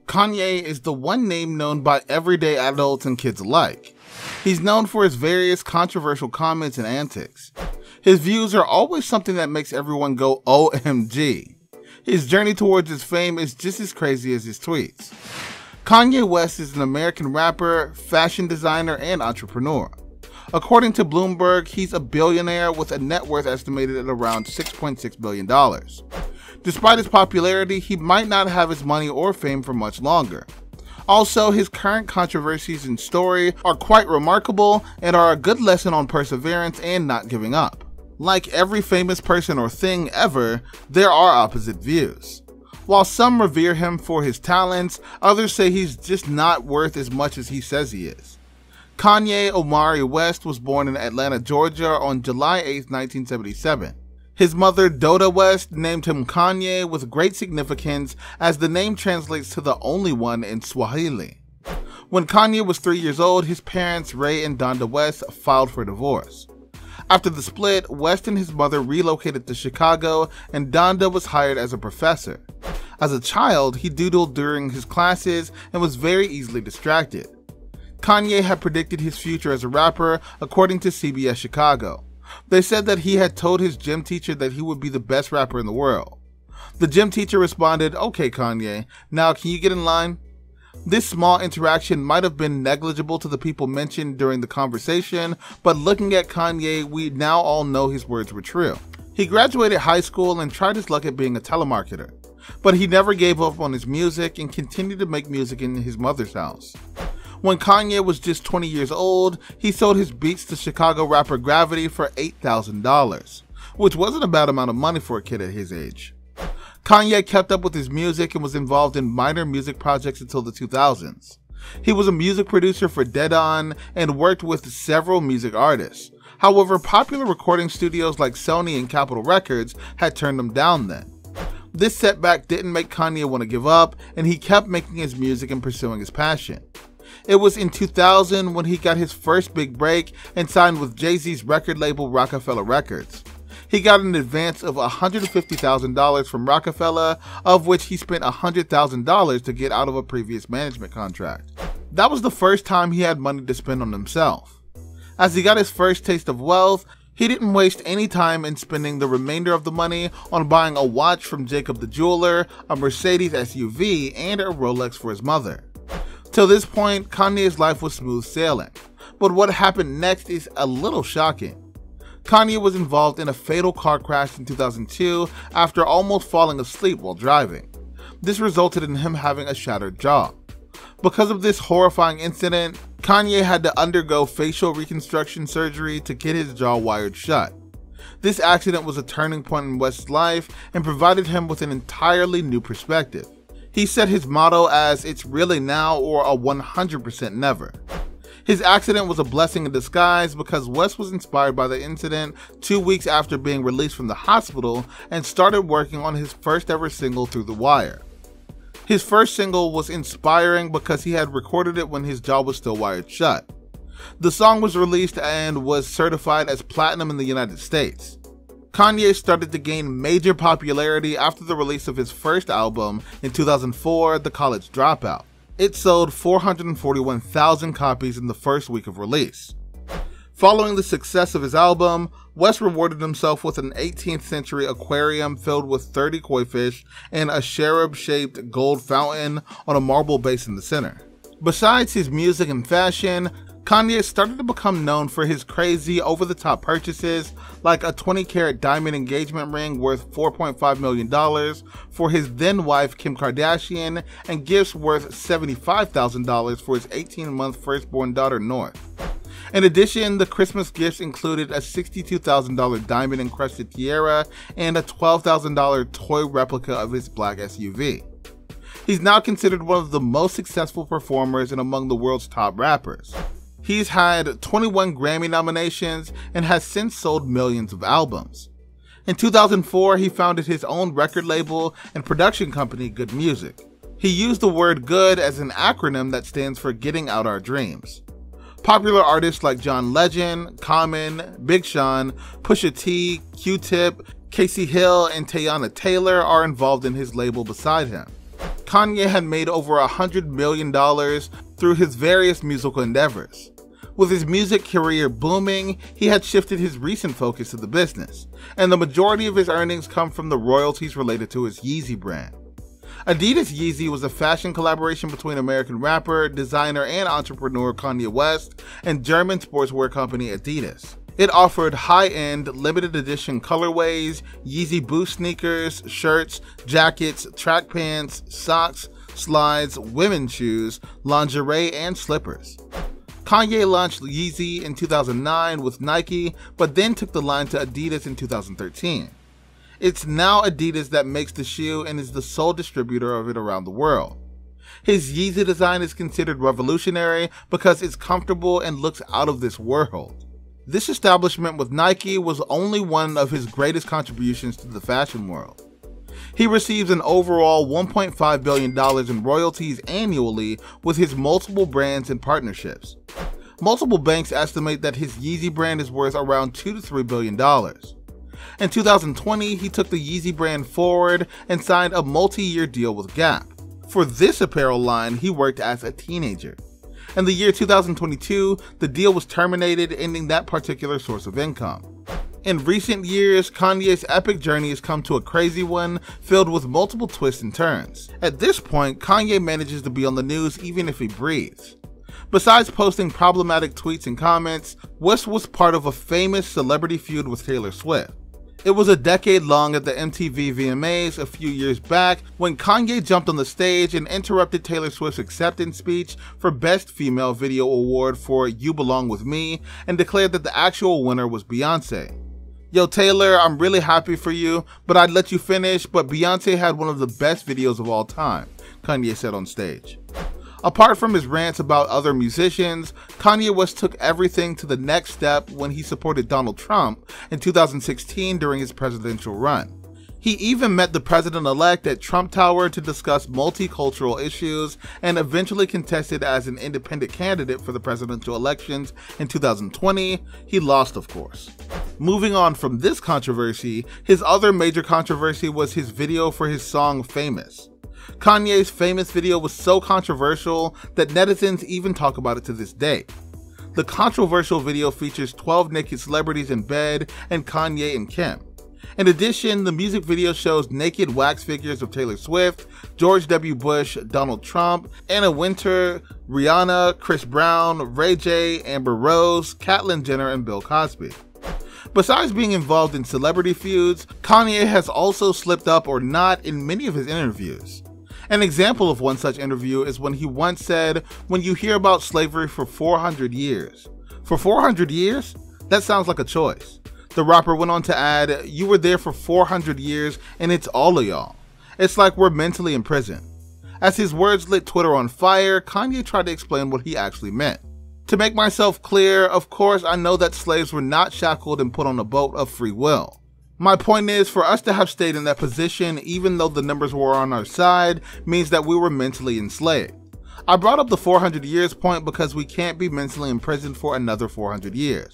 Kanye is the one name known by everyday adults and kids alike. He's known for his various controversial comments and antics. His views are always something that makes everyone go OMG. His journey towards his fame is just as crazy as his tweets. Kanye West is an American rapper, fashion designer, and entrepreneur. According to Bloomberg, he's a billionaire with a net worth estimated at around $6.6 billion. Despite his popularity, he might not have his money or fame for much longer. Also, his current controversies and story are quite remarkable and are a good lesson on perseverance and not giving up. Like every famous person or thing ever, there are opposite views. While some revere him for his talents, others say he's just not worth as much as he says he is. Kanye Omari West was born in Atlanta, Georgia on July 8, 1977. His mother, Doda West, named him Kanye with great significance as the name translates to the only one in Swahili. When Kanye was 3 years old, his parents, Ray and Donda West, filed for divorce. After the split, West and his mother relocated to Chicago and Donda was hired as a professor. As a child, he doodled during his classes and was very easily distracted. Kanye had predicted his future as a rapper, according to CBS Chicago. They said that he had told his gym teacher that he would be the best rapper in the world. The gym teacher responded, "Okay, Kanye, now can you get in line?" This small interaction might have been negligible to the people mentioned during the conversation, but looking at Kanye, we now all know his words were true. He graduated high school and tried his luck at being a telemarketer, but he never gave up on his music and continued to make music in his mother's house. When Kanye was just 20 years old, he sold his beats to Chicago rapper Gravity for $8,000, which wasn't a bad amount of money for a kid at his age. Kanye kept up with his music and was involved in minor music projects until the 2000s. He was a music producer for Dead On and worked with several music artists. However, popular recording studios like Sony and Capitol Records had turned him down then. This setback didn't make Kanye want to give up, and he kept making his music and pursuing his passion. It was in 2000 when he got his first big break and signed with Jay-Z's record label Rockefeller Records. He got an advance of $150,000 from Rockefeller, of which he spent $100,000 to get out of a previous management contract. That was the first time he had money to spend on himself. As he got his first taste of wealth, he didn't waste any time in spending the remainder of the money on buying a watch from Jacob the Jeweler, a Mercedes SUV, and a Rolex for his mother. Till this point, Kanye's life was smooth sailing, but what happened next is a little shocking. Kanye was involved in a fatal car crash in 2002 after almost falling asleep while driving. This resulted in him having a shattered jaw. Because of this horrifying incident, Kanye had to undergo facial reconstruction surgery to get his jaw wired shut. This accident was a turning point in West's life and provided him with an entirely new perspective. He set his motto as "It's really now or a 100% never." His accident was a blessing in disguise because West was inspired by the incident 2 weeks after being released from the hospital and started working on his first ever single, Through the Wire. His first single was inspiring because he had recorded it when his jaw was still wired shut. The song was released and was certified as platinum in the United States. Kanye started to gain major popularity after the release of his first album in 2004, The College Dropout. It sold 441,000 copies in the first week of release. Following the success of his album, West rewarded himself with an 18th century aquarium filled with 30 koi fish and a cherub-shaped gold fountain on a marble base in the center. Besides his music and fashion, Kanye started to become known for his crazy, over-the-top purchases, like a 20-carat diamond engagement ring worth $4.5 million for his then-wife Kim Kardashian, and gifts worth $75,000 for his 18-month firstborn daughter North. In addition, the Christmas gifts included a $62,000 diamond-encrusted tiara and a $12,000 toy replica of his black SUV. He's now considered one of the most successful performers and among the world's top rappers. He's had 21 Grammy nominations and has since sold millions of albums. In 2004, he founded his own record label and production company, Good Music. He used the word GOOD as an acronym that stands for Getting Out Our Dreams. Popular artists like John Legend, Common, Big Sean, Pusha T, Q-Tip, Casey Hill, and Teyana Taylor are involved in his label beside him. Kanye had made over $100 million through his various musical endeavors. With his music career booming, he had shifted his recent focus to the business, and the majority of his earnings come from the royalties related to his Yeezy brand. Adidas Yeezy was a fashion collaboration between American rapper, designer, and entrepreneur Kanye West and German sportswear company Adidas. It offered high-end, limited edition colorways, Yeezy Boost sneakers, shirts, jackets, track pants, socks, slides, women's shoes, lingerie, and slippers. Kanye launched Yeezy in 2009 with Nike, but then took the line to Adidas in 2013. It's now Adidas that makes the shoe and is the sole distributor of it around the world. His Yeezy design is considered revolutionary because it's comfortable and looks out of this world. This establishment with Nike was only one of his greatest contributions to the fashion world. He receives an overall $1.5 billion in royalties annually with his multiple brands and partnerships. Multiple banks estimate that his Yeezy brand is worth around $2 to $3 billion. In 2020, he took the Yeezy brand forward and signed a multi-year deal with Gap. For this apparel line, he worked as a teenager. In the year 2022, the deal was terminated, ending that particular source of income. In recent years, Kanye's epic journey has come to a crazy one, filled with multiple twists and turns. At this point, Kanye manages to be on the news even if he breathes. Besides posting problematic tweets and comments, West was part of a famous celebrity feud with Taylor Swift. It was a decade long at the MTV VMAs a few years back when Kanye jumped on the stage and interrupted Taylor Swift's acceptance speech for Best Female Video Award for You Belong With Me and declared that the actual winner was Beyonce. Yo Taylor, I'm really happy for you, but I'd let you finish, but Beyonce had one of the best videos of all time, Kanye said on stage. Apart from his rants about other musicians, Kanye West took everything to the next step when he supported Donald Trump in 2016 during his presidential run. He even met the president-elect at Trump Tower to discuss multicultural issues and eventually contested as an independent candidate for the presidential elections in 2020. He lost, of course. Moving on from this controversy, his other major controversy was his video for his song Famous. Kanye's Famous video was so controversial that netizens even talk about it to this day. The controversial video features 12 naked celebrities in bed and Kanye and Kim. In addition, the music video shows naked wax figures of Taylor Swift, George W. Bush, Donald Trump, Anna Wintour, Rihanna, Chris Brown, Ray J, Amber Rose, Caitlyn Jenner, and Bill Cosby. Besides being involved in celebrity feuds, Kanye has also slipped up or not in many of his interviews. An example of one such interview is when he once said, "When you hear about slavery for 400 years. For 400 years? That sounds like a choice." The rapper went on to add, "You were there for 400 years and it's all of y'all. It's like we're mentally in prison." As his words lit Twitter on fire, Kanye tried to explain what he actually meant. "To make myself clear, of course I know that slaves were not shackled and put on a boat of free will. My point is, for us to have stayed in that position, even though the numbers were on our side, means that we were mentally enslaved. I brought up the 400 years point because we can't be mentally imprisoned for another 400 years.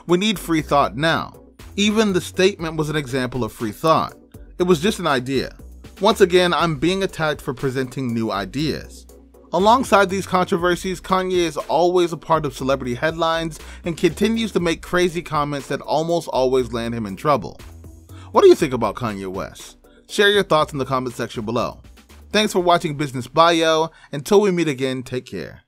We need free thought now." Even the statement was an example of free thought. It was just an idea. Once again, I'm being attacked for presenting new ideas. Alongside these controversies, Kanye is always a part of celebrity headlines and continues to make crazy comments that almost always land him in trouble. What do you think about Kanye West? Share your thoughts in the comment section below. Thanks for watching Business Bio. Until we meet again, take care.